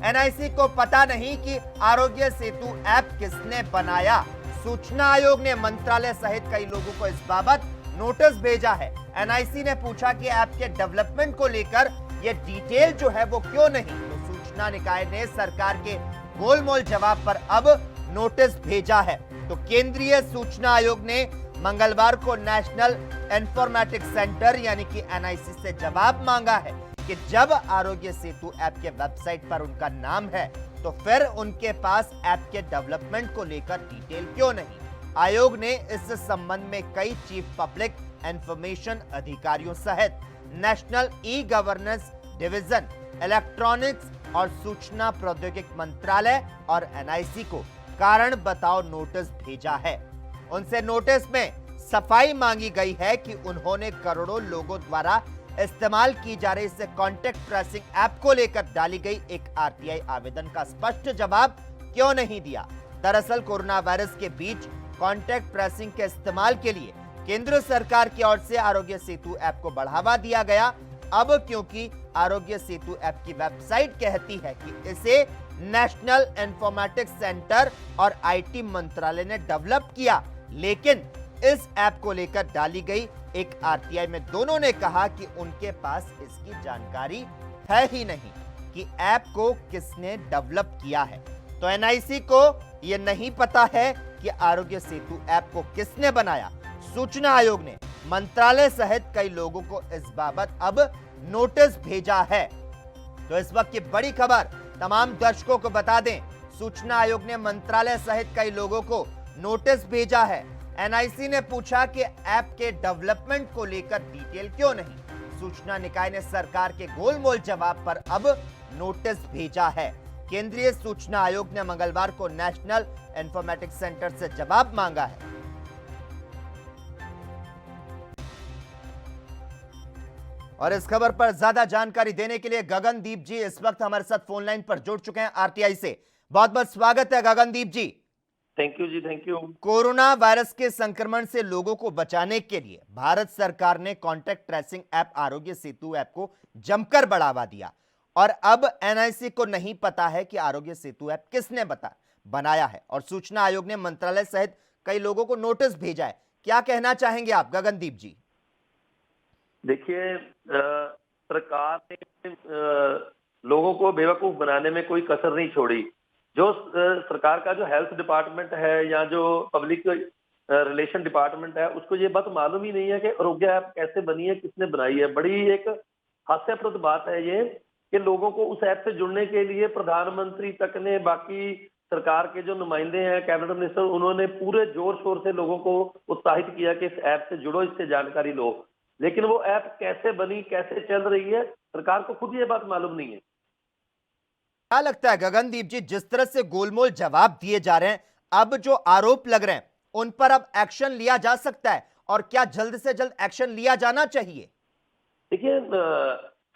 NIC को पता नहीं कि आरोग्य सेतु ऐप किसने बनाया। सूचना आयोग ने मंत्रालय सहित कई लोगों को इस बाबत नोटिस भेजा है। एनआईसी ने पूछा कि ऐप के डेवलपमेंट को लेकर ये डिटेल जो है वो क्यों नहीं। तो सूचना निकाय ने सरकार के गोलमोल जवाब पर अब नोटिस भेजा है। तो केंद्रीय सूचना आयोग ने मंगलवार को नेशनल इंफॉर्मेटिक्स सेंटर यानी कि एनआईसी से जवाब मांगा है कि जब आरोग्य सेतु ऐप के वेबसाइट पर उनका नाम है तो फिर उनके पास ऐप के डेवलपमेंट को लेकर डिटेल क्यों नहीं। आयोग ने इस संबंध में कई चीफ पब्लिक इंफॉर्मेशन अधिकारियों सहित national e governance division, electronics और सूचना प्रौद्योगिकी मंत्रालय और एनआईसी को कारण बताओ नोटिस भेजा है। उनसे नोटिस में सफाई मांगी गई है कि उन्होंने करोड़ों लोगों द्वारा इस्तेमाल की जा रही इस कॉन्टैक्ट ट्रेसिंग ऐप को लेकर डाली गई एक आरटीआई आवेदन का स्पष्ट जवाब क्यों नहीं दिया। दरअसल कोरोना वायरस के बीच कॉन्टैक्ट ट्रेसिंग के इस्तेमाल के लिए केंद्र सरकार की ओर से आरोग्य सेतु ऐप को बढ़ावा दिया गया। अब क्योंकि आरोग्य सेतु ऐप की वेबसाइट कहती है कि इसे नेशनल इंफॉर्मेटिक्स सेंटर और आईटी मंत्रालय ने डेवलप किया, लेकिन इस ऐप को लेकर डाली गई एक आरटीआई में दोनों ने कहा कि उनके पास इसकी जानकारी है ही नहीं कि ऐप को किसने डेवलप किया है। तो एनआईसी को यह नहीं पता है कि आरोग्य सेतु ऐप को किसने बनाया। सूचना आयोग ने मंत्रालय सहित कई लोगों को इस बाबत अब नोटिस भेजा है। तो इस वक्त की बड़ी खबर तमाम दर्शकों को बता दें, सूचना आयोग ने मंत्रालय सहित कई लोगों को नोटिस भेजा है। एनआईसी ने पूछा कि ऐप के डेवलपमेंट को लेकर डिटेल क्यों नहीं। सूचना निकाय ने सरकार के गोलमोल जवाब पर अब नोटिस भेजा है। केंद्रीय सूचना आयोग ने मंगलवार को नेशनल इंफॉर्मेटिक्स सेंटर से जवाब मांगा है। और इस खबर पर ज्यादा जानकारी देने के लिए गगनदीप जी इस वक्त हमारे साथ फोन लाइन पर जुड़ चुके हैं आरटीआई से। बहुत बहुत स्वागत है गगनदीप जी। थैंक यू जी, थैंक यू। कोरोना वायरस के संक्रमण से लोगों को बचाने के लिए भारत सरकार ने contact tracing app Aarogya Setu app को जमकर बढ़ावा दिया और अब एनआईसी को नहीं पता है कि आरोग्य सेतु ऐप किसने बनाया है और सूचना आयोग ने मंत्रालय सहित कई लोगों को नोटिस भेजा है। क्या कहना चाहेंगे आप गगनदीप जी? देखिए, सरकार ने लोगों को बेवकूफ बनाने में कोई कसर नहीं छोड़ी। जो सरकार का जो हेल्थ डिपार्टमेंट है या जो पब्लिक रिलेशन डिपार्टमेंट है, उसको ये बात मालूम ही नहीं है कि आरोग्य ऐप कैसे बनी है, किसने बनाई है। बड़ी एक हास्यास्पद बात है ये कि लोगों को उस ऐप से जुड़ने के लिए प्रधानमंत्री तक ने, बाकी सरकार के जो नुमाइंदे हैं, कैबिनेट मिनिस्टर, उन्होंने पूरे जोर शोर से लोगों को उत्साहित किया कि इस ऐप से जुड़ो, इससे जानकारी लो। लेकिन वो ऐप कैसे बनी, कैसे चल रही है, सरकार को खुद ये बात मालूम नहीं है। क्या लगता है गगनदीप जी, जिस तरह से गोलमोल जवाब दिए जा रहे हैं, अब जो आरोप लग रहे हैं उन पर अब एक्शन लिया जा सकता है और क्या जल्द से जल्द एक्शन लिया जाना चाहिए? देखिए,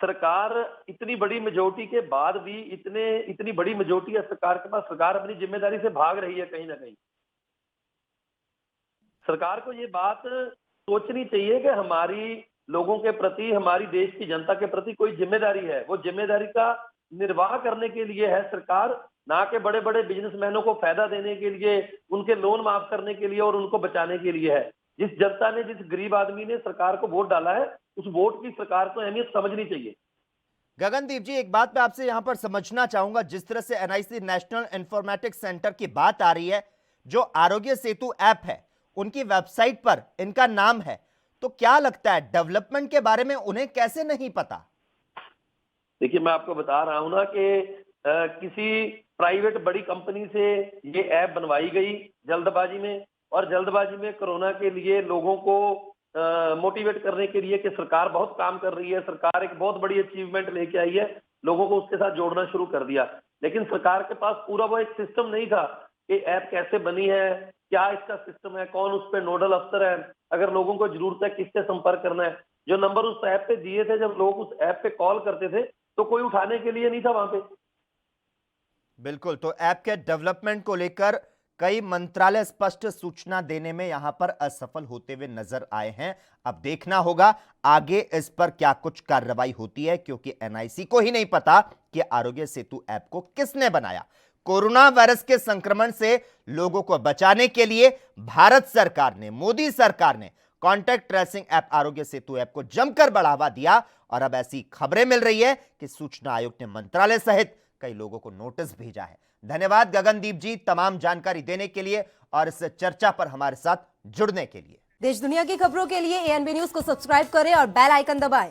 सरकार इतनी बड़ी मेजोरिटी के बाद भी इतनी बड़ी मेजोरिटी है सरकार के पास, सरकार अपनी जिम्मेदारी से भाग रही है कहीं ना कहीं। सरकार को ये बात सोचनी चाहिए कि हमारी लोगों के प्रति, हमारी देश की जनता के प्रति कोई जिम्मेदारी है। वो जिम्मेदारी का निर्वाह करने के लिए है सरकार, ना कि बड़े बड़े बिजनेसमैनों को फायदा देने के लिए, उनके लोन माफ करने के लिए और उनको बचाने के लिए है। जिस जनता ने, जिस गरीब आदमी ने सरकार को वोट डाला है, उस वोट की सरकार को अहमियत समझनी चाहिए। गगनदीप जी, एक बात मैं आपसे यहां पर समझना चाहूंगा, जिस तरह से एनआईसी नेशनल इंफॉर्मेटिक्स सेंटर की बात आ रही है, जो आरोग्य सेतु ऐप है उनकी वेबसाइट पर इनका नाम है, तो क्या लगता है डेवलपमेंट के बारे में उन्हें कैसे नहीं पता? देखिए, मैं आपको बता रहा हूं ना कि किसी प्राइवेट बड़ी कंपनी से ये ऐप बनवाई गई जल्दबाजी में, और जल्दबाजी में कोरोना के लिए लोगों को मोटिवेट करने के लिए कि सरकार बहुत काम कर रही है, सरकार एक बहुत बड़ी अचीवमेंट लेके आई है, लोगों को उसके साथ जोड़ना शुरू कर दिया। लेकिन सरकार के पास पूरा वो एक सिस्टम नहीं था कि ऐप कैसे बनी है, क्या इसका सिस्टम है, कौन उस पर नोडल अफसर है, अगर लोगों को जरूरत है किससे संपर्क करना है। जो नंबर उस ऐप पे दिए थे, जब लोग उस ऐप पे कॉल करते थे तो कोई उठाने के लिए नहीं था वहां पे। बिल्कुल, तो ऐप के डेवलपमेंट को लेकर कई मंत्रालय स्पष्ट सूचना देने में यहां पर असफल होते हुए नजर आए हैं। अब देखना होगा आगे इस पर क्या कुछ कार्रवाई होती है, क्योंकि एनआईसी को ही नहीं पता के आरोग्य सेतु ऐप को किसने बनाया? कोरोना वायरस के संक्रमण से लोगों को बचाने के लिए भारत सरकार ने, मोदी सरकार ने contact tracing app Aarogya Setu app को जमकर बढ़ावा दिया और अब ऐसी खबरें मिल रही है कि सूचना आयोग ने मंत्रालय सहित कई लोगों को नोटिस भेजा है। धन्यवाद गगनदीप जी तमाम जानकारी देने के लिए और इस चर्चा पर हमारे साथ जुड़ने के लिए। देश दुनिया की खबरों के लिए एएनबी न्यूज को सब्सक्राइब करें और बेल आइकन दबाएं।